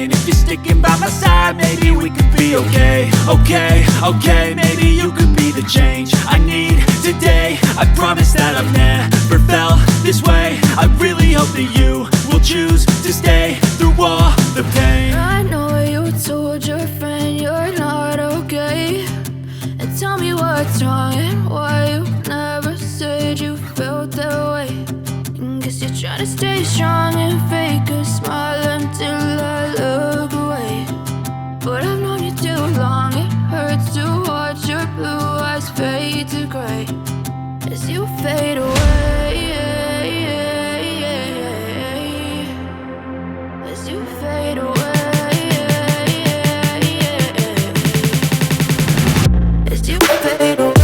saying if you're sticking by my side, maybe we could be okay. Okay, okay, maybe you could be the change I need today. I promise that I've never felt this way. I really hope that you will choose to stay through all the pain. I know you told your friend you're not okay, and tell me what's wrong and why you never said you felt that way. Guess you're trying to stay strong and fake a smile until I look away. But I've known you too long, it hurts to watch your blue eyes fade to gray as you fade away. As you fade away. As you fade away.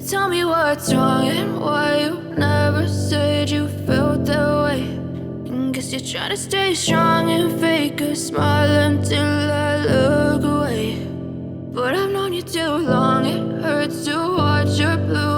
Tell me what's wrong and why you never said you felt that way. Guess you're trying to stay strong and fake a smile until I look away. But I've known you too long, it hurts to watch your blue